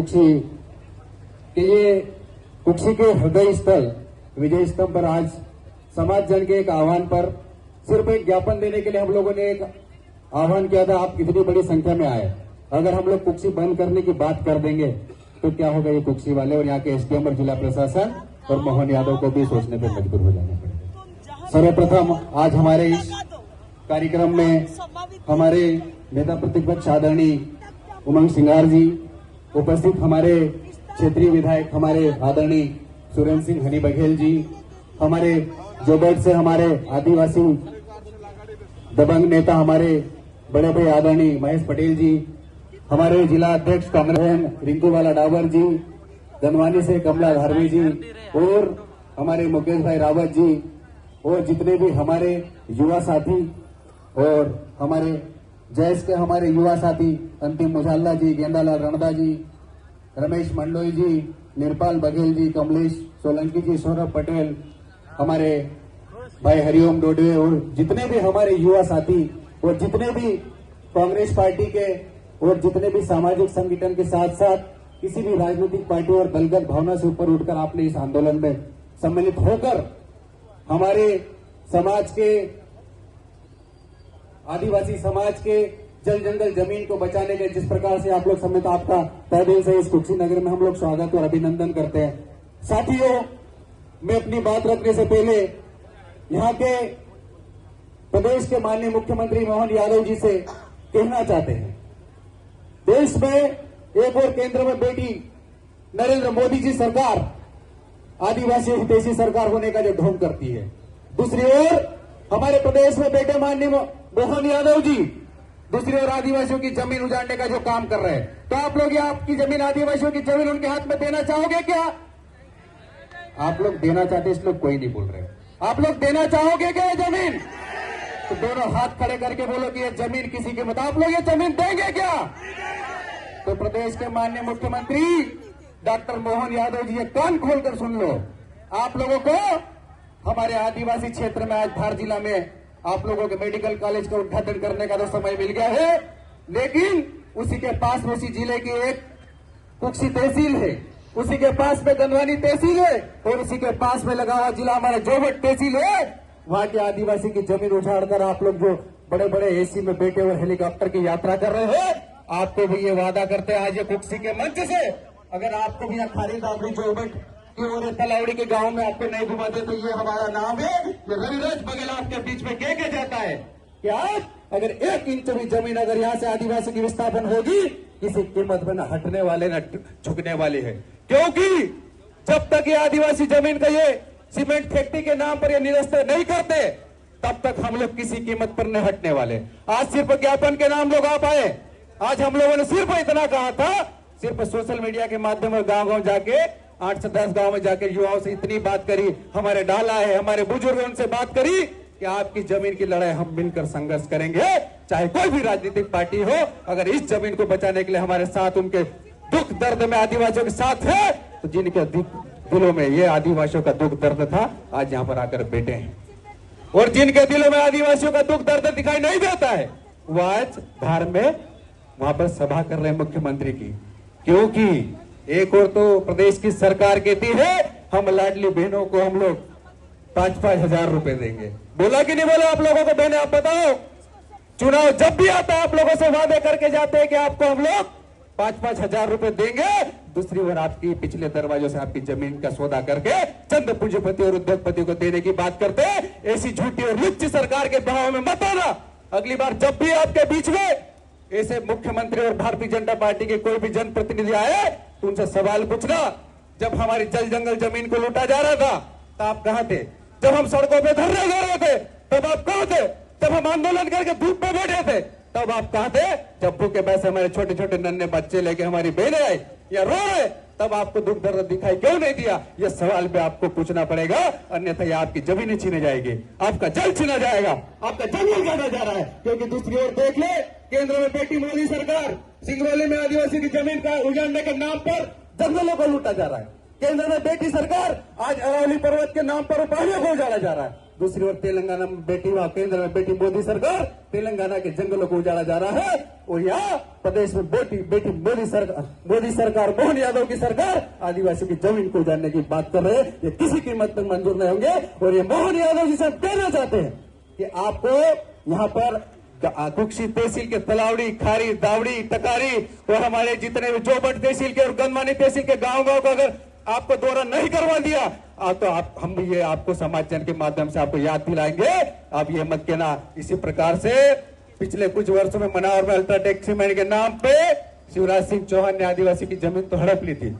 कुक्षी कि ये कुक्षी के हृदय स्थल विजय स्तंभ पर आज समाज जन के एक आह्वान पर सिर्फ एक ज्ञापन देने के लिए हम लोगों ने एक आह्वान किया था। आप कितनी बड़ी संख्या में आए। अगर हम लोग कुक्षी बंद करने की बात कर देंगे तो क्या होगा, ये कुक्षी वाले और यहाँ के एसडीएम और जिला प्रशासन और मोहन यादव को भी सोचने पर मजबूर हो जाना पड़ेगा। सर्वप्रथम आज हमारे इस कार्यक्रम में हमारे नेता प्रतिपक्ष आदरणीय उमंग सिंगार जी उपस्थित, हमारे क्षेत्रीय विधायक हमारे आदरणीय सुरेंद्र सिंह हनी बघेल जी, हमारे जोबेट से हमारे आदिवासी दबंग नेता हमारे बड़े भाई आदरणीय महेश पटेल जी, हमारे जिला अध्यक्ष कांग्रेस रिंकूवाला डाबर जी, धनवानी से कमला धारवी जी और हमारे मुकेश भाई रावत जी और जितने भी हमारे युवा साथी और हमारे जैस के हमारे युवा साथी अंतिम मुझाल्ला जी, गेंदालाल रणदा जी, रमेश मंडोई जी, निरपाल बघेल जी, कमलेश सोलंकी जी, सौरभ पटेल, हमारे भाई हरिओम डोडवे और जितने भी हमारे युवा साथी और जितने भी कांग्रेस पार्टी के और जितने भी सामाजिक संगठन के साथ साथ किसी भी राजनीतिक पार्टी और दलगत भावना से ऊपर उठकर आपने इस आंदोलन में सम्मिलित होकर हमारे समाज के आदिवासी समाज के जल जंगल जमीन को बचाने के जिस प्रकार से आप लोग सम्मिलित, आपका तहे दिल से इस कुक्षी नगर में हम लोग स्वागत और अभिनंदन करते हैं। साथियों, मैं अपनी बात रखने से पहले यहाँ के प्रदेश के माननीय मुख्यमंत्री मोहन यादव जी से कहना चाहते हैं, देश में एक और केंद्र में बैठी नरेंद्र मोदी जी सरकार आदिवासी हितैषी सरकार होने का जो ढोंग करती है, दूसरी ओर हमारे प्रदेश में बैठे माननीय मोहन यादव जी दूसरी ओर आदिवासियों की जमीन उजाड़ने का जो काम कर रहे हैं, तो आप लोग ये आपकी जमीन आदिवासियों की जमीन उनके हाथ में देना चाहोगे क्या? आप लोग देना चाहते, इस लोग कोई नहीं बोल रहे। आप लोग देना चाहोगे क्या ये जमीन? तो दोनों हाथ खड़े करके बोलो कि ये जमीन किसी की मत। आप लोग ये जमीन देंगे क्या? तो प्रदेश के माननीय मुख्यमंत्री डॉक्टर मोहन यादव जी, ये कान खोलकर सुन लो। आप लोगों को हमारे आदिवासी क्षेत्र में आज धार जिला में आप लोगों के मेडिकल कॉलेज का उद्घाटन करने का तो समय मिल गया है, लेकिन उसी के पास में उसी जिले की एक कुक्षी तहसील है, उसी के पास में गंधवानी तहसील है और उसी के पास में लगा हुआ जिला हमारा जोबट तहसील है। वहां के आदिवासी की जमीन उछाड़कर आप लोग जो बड़े बड़े एसी में बैठे हुए हेलीकॉप्टर की यात्रा कर रहे हैं, आपको भी ये वादा करते हैं आज ये कुक्षी के मंच से, अगर आपको भी यहाँ खाली दाबड़ी जोबट की और तलावड़ी के गांव में आपको नहीं घुमाते तो ये हमारा नाम है, ये रविराज बघेल आपके बीच में कह के जाता है कि आज अगर 1 इंच भी जमीन अगर यहाँ से आदिवासी की विस्थापन होगी, किसी कीमत में न हटने वाले न झुकने वाले है। क्योंकि जब तक ये आदिवासी जमीन का ये सीमेंट फैक्ट्री के नाम पर ये निरस्त नहीं करते, तब तक हम लोग किसी कीमत पर नहीं हटने वाले। आज सिर्फ ज्ञापन के नाम लोग आप आए, आज हम लोगों ने सिर्फ इतना कहा था, सिर्फ सोशल मीडिया के माध्यम से गांव गांव जाके 8 से 10 गांव में जाकर युवाओं से इतनी बात करी, हमारे डाला है, हमारे बुजुर्गों उनसे बात करी कि आपकी जमीन की लड़ाई हम मिलकर संघर्ष करेंगे, चाहे कोई भी राजनीतिक पार्टी हो। अगर इस जमीन को बचाने के लिए हमारे साथ, उनके दुख दर्द में आदिवासियों के साथ है, तो जिनके दिलों में ये आदिवासियों का दुख दर्द था, आज यहाँ पर आकर बैठे हैं, और जिनके दिलों में आदिवासियों का दुख दर्द दिखाई नहीं देता है, वो आज धार में वहां पर सभा कर रहे हैं मुख्यमंत्री की। क्योंकि एक और तो प्रदेश की सरकार कहती है हम लाडली बहनों को हम लोग 5-5 हजार रुपए देंगे, बोला कि नहीं बोला आप लोगों को? बहने आप बताओ, चुनाव जब भी आता है आप लोगों से वादे करके जाते हैं कि आपको हम लोग 5-5 हजार रुपए देंगे, दूसरी ओर आपकी पिछले दरवाजों से आपकी जमीन का सौदा करके चंद पूंजीपति और उद्योगपति को देने की बात करते हैं। ऐसी झूठी और लुच्ची सरकार के बहाव में मत आना। अगली बार जब भी आपके बीच में ऐसे मुख्यमंत्री और भारतीय जनता पार्टी के कोई भी जनप्रतिनिधि आए तो उनसे सवाल पूछना, जब हमारी जल जंगल जमीन को लूटा जा रहा था तो आप कहां थे? जब हम सड़कों पे धरने दे रहे थे तब आप कहां थे? जब हम आंदोलन करके धूप में बैठे थे तब आप कहां थे? जब भूखे पैसे हमारे छोटे छोटे नन्हे बच्चे लेके हमारी बहनें आई या रो रहे, तब आपको दुख दर्द दिखाई क्यों नहीं दिया? यह सवाल भी आपको पूछना पड़ेगा, अन्यथा ये आपकी जमीनें छीने जाएगी, आपका जल छीना जाएगा, आपका जंगल काटा जा रहा है। क्योंकि दूसरी ओर देख ले, केंद्र में बैठी मोदी सरकार सिंगरौली में आदिवासी की जमीन का उजाड़ने के नाम पर जंगलों को लूटा जा रहा है। केंद्र में बैठी सरकार आज अरावली पर्वत के नाम पर पहाड़ियों को उजाड़ा जा रहा है। दूसरी ओर तेलंगाना में केंद्र में बेटी मोदी सरकार तेलंगाना के जंगलों को उजाड़ा जा रहा है, और यहाँ प्रदेश में बेटी मोदी सरकार मोहन यादव की सरकार आदिवासी की जमीन को उजाड़ने की बात कर रहे हैं। ये किसी कीमत पर मंजूर नहीं होंगे। और ये मोहन यादव जी से कहना चाहते हैं कि आपको यहाँ पर कुक्षी तहसील के तलावड़ी, खारी, दावड़ी, टकारी और हमारे जितने भी जोबट तहसील के और गंदमानी तहसील के गांव को अगर आपको दौरा नहीं करवा दिया तो हम भी ये आपको समाचार के माध्यम से आपको याद दिलाएंगे। आप ये मत कहना। इसी प्रकार से पिछले कुछ वर्षों में मनावर में अल्ट्राटेक सीमेंट के नाम पे शिवराज सिंह चौहान ने आदिवासी की जमीन तो हड़प ली थी।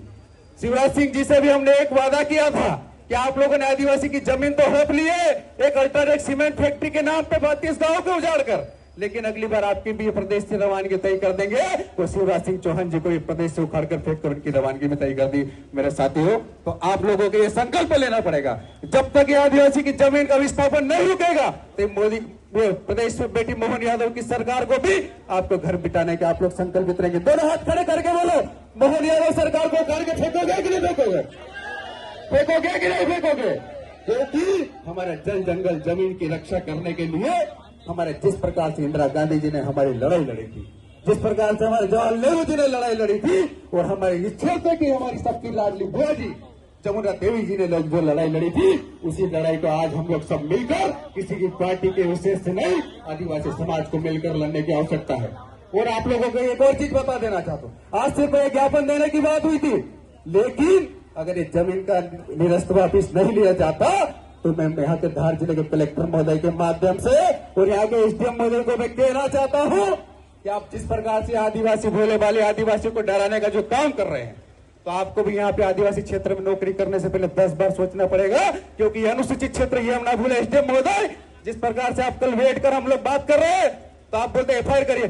शिवराज सिंह जी से भी हमने एक वादा किया था कि आप लोगों ने आदिवासी की जमीन तो हड़प ली है एक अल्ट्राटेक सीमेंट फैक्ट्री के नाम पे 32 गांवों को उजाड़ कर, लेकिन अगली बार आपकी भी प्रदेश से रवानगी तय कर देंगे। तो शिवराज सिंह चौहान जी को प्रदेश से उखाड़ कर फेंक कर उनकी रवानगी में तय कर दी। मेरे साथियों, तो आप लोगों को यह संकल्प लेना पड़ेगा, जब तक ये आदिवासी की जमीन का विस्थापन नहीं रुकेगा तो मोदी प्रदेश में बेटी मोहन यादव की सरकार को भी आपको घर बिठाने के आप लोग संकल्पित रहेंगे। दोनों हाथ खड़े करके बोलो, मोहन यादव सरकार को उखाड़ के फेंकोगे कि नहीं फेंकोगे? फेंकोगे कि नहीं फेंकोगे? क्योंकि हमारे जल जंगल जमीन की रक्षा करने के लिए हमारे जिस प्रकार से इंदिरा गांधी जी ने हमारी लड़ाई लड़ी थी, जिस प्रकार से हमारे जवाहरलाल नेहरू जी ने लड़ाई लड़ी थी, और हमारे इस क्षेत्र की हमारी सबकी लाडली बुआ जी जमुना देवी जी ने जो लड़ाई लड़ी थी, उसी लड़ाई को आज हम लोग सब मिलकर, किसी की पार्टी के विशेष से नहीं, आदिवासी समाज को मिलकर लड़ने की आवश्यकता है। और आप लोगों को एक और चीज बता देना चाहता हूँ, आज सिर्फ एक ज्ञापन देने की बात हुई थी, लेकिन अगर ये जमीन का निरस्त वापिस नहीं लिया जाता तो मैं यहाँ के धार जिले के कलेक्टर महोदय के माध्यम से और यहाँ के एसडीएम महोदय को मैं कहना चाहता हूँ कि आप जिस प्रकार से आदिवासी भोले वाले आदिवासियों को डराने का जो काम कर रहे हैं, तो आपको भी यहाँ पे आदिवासी क्षेत्र में नौकरी करने से पहले 10 बार सोचना पड़ेगा, क्योंकि ये अनुसूचित क्षेत्र ये हम ना भूले। एसडीएम महोदय, जिस प्रकार से आप कल वेट कर हम लोग बात कर रहे हैं, तो आप बोलते एफआईआर करिए।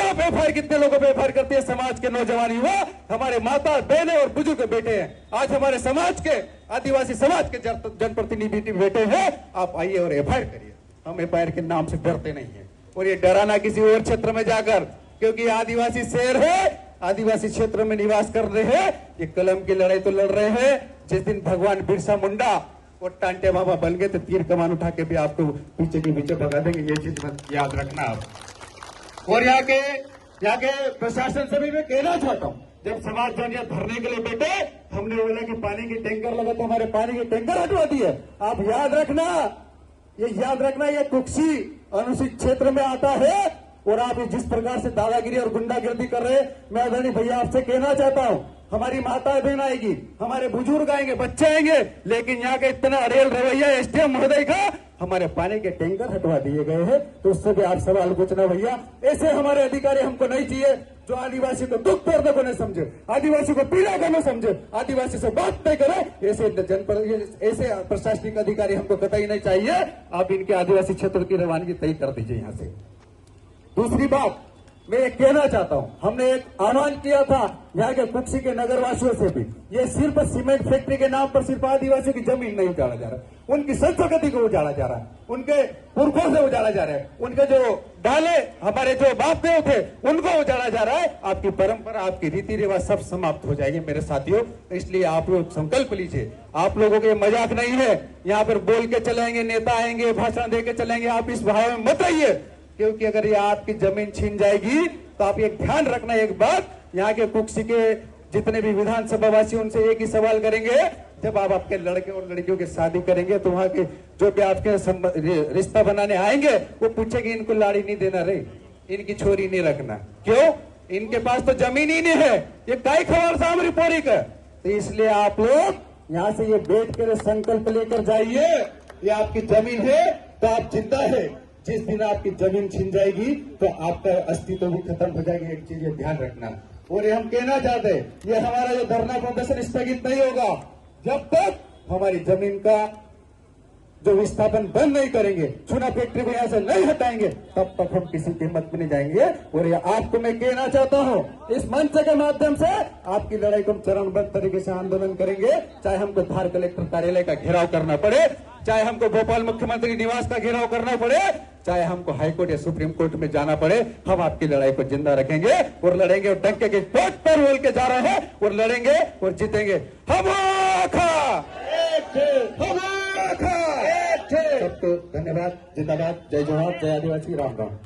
आप एफआईआर कितने लोगों पे एफआईआर करते हैं? समाज के नौजवान युवा, हमारे माता बहनें और बुजुर्ग बेटे हैं। आज हमारे समाज के आदिवासी समाज के जनप्रतिनिधि बेटे हैं, आप आइए और एफआईआर करिए। हम एफआईआर के नाम से डरते नहीं है, और ये डराना किसी और क्षेत्र में जाकर, क्योंकि आदिवासी शेर है, आदिवासी क्षेत्र में निवास कर रहे हैं, ये कलम की लड़ाई तो लड़ रहे हैं। जिस दिन भगवान बिरसा मुंडा और टांटे बाबा बन गए तो तीर कमान उठा के भी आपको पीछे के पीछे भगा देंगे, ये चीज याद रखना आप। और यहाँ के प्रशासन से भी मैं कहना चाहता हूँ, जब समाज जन यहाँ धरने के लिए बैठे, हमने बोला कि पानी की टैंकर लगा, तो हमारे पानी की टैंकर हटवा दी है। आप याद रखना, ये कुक्षी अनुसूचित क्षेत्र में आता है, और आप जिस प्रकार से दादागिरी और गुंडागिर्दी कर रहे हैं, मैं आदरणीय भैया आपसे कहना चाहता हूं, हमारी माता बहन आएगी, हमारे बुजुर्ग आएंगे, बच्चे आएंगे, लेकिन यहाँ का इतना अड़ेल रवैया एसडीएम महोदय का, हमारे पानी के टैंकर हटवा दिए गए हैं, तो उससे भी आप सवाल पूछना भैया। ऐसे हमारे अधिकारी हमको नहीं चाहिए जो आदिवासी को दुख दर्द को नहीं समझे, आदिवासी को पीड़ा को नहीं समझे, आदिवासी से बात नहीं करे, ऐसे प्रशासनिक अधिकारी हमको कतई नहीं चाहिए। आप इनके आदिवासी क्षेत्र की रवानगी तय कर दीजिए यहाँ से। दूसरी बात मैं ये कहना चाहता हूं, हमने एक आह्वान किया था यहाँ के कुक्षी के नगरवासियों से भी, ये सिर्फ सीमेंट फैक्ट्री के नाम पर सिर्फ आदिवासियों की जमीन नहीं उजाड़ा जा रहा है, उनकी संस्कृति को उजाड़ा जा रहा है, उनके पुरखों से उजाड़ा जा रहा है, उनके जो डाले हमारे जो बाप देव थे उनको उजाड़ा जा रहा है। आपकी परंपरा, आपकी रीति रिवाज सब समाप्त हो जाएंगे मेरे साथियों। इसलिए आप लोग संकल्प लीजिए, आप लोगों के मजाक नहीं है, यहाँ पर बोल के चलेंगे, नेता आएंगे भाषण दे के चलेंगे, आप इस भाव में मत रहिए, क्योंकि अगर ये आपकी जमीन छीन जाएगी तो आप ये ध्यान रखना एक बात, यहाँ के कुक्षी के जितने भी विधानसभा वासी उनसे एक ही सवाल करेंगे, जब आप आपके लड़के और लड़कियों की शादी करेंगे तो वहां के जो भी आपके रिश्ता बनाने आएंगे वो पूछेंगे इनको लाड़ी नहीं देना रे, इनकी छोरी नहीं रखना, क्यों? इनके पास तो जमीन ही नहीं है, ये काई खबर सामरी पोरी का। तो इसलिए आप लोग यहाँ से ये बैठ कर संकल्प लेकर जाइए, ये आपकी जमीन है तो आप जिंदा है, जिस दिन आपकी जमीन छिन जाएगी तो आपका अस्तित्व भी खत्म हो जाएगी। एक चीज ध्यान रखना। और ये हम कहना चाहते हैं, ये हमारा जो धरना प्रदर्शन स्थगित नहीं होगा जब तक हमारी जमीन का जो विस्थापन बंद नहीं करेंगे, चूना फैक्ट्री को यहाँ से नहीं हटाएंगे, तब तक हम किसी कीमत में नहीं जाएंगे। और ये आपको मैं कहना चाहता हूँ, इस मंच के माध्यम से आपकी लड़ाई को हम चरणबद्ध तरीके से आंदोलन करेंगे, चाहे हमको धार कलेक्टर कार्यालय का घेराव करना पड़े, चाहे हमको भोपाल मुख्यमंत्री निवास का घेराव करना पड़े, चाहे हमको हाईकोर्ट या सुप्रीम कोर्ट में जाना पड़े, हम आपकी लड़ाई को जिंदा रखेंगे और लड़ेंगे। और डंके के कोट पर बोल के जा रहे हैं और लड़ेंगे और जीतेंगे। हम आखा, हम आखा। धन्यवाद, जिंदाबाद, जय जोहार, जय आदिवासी, राम राम।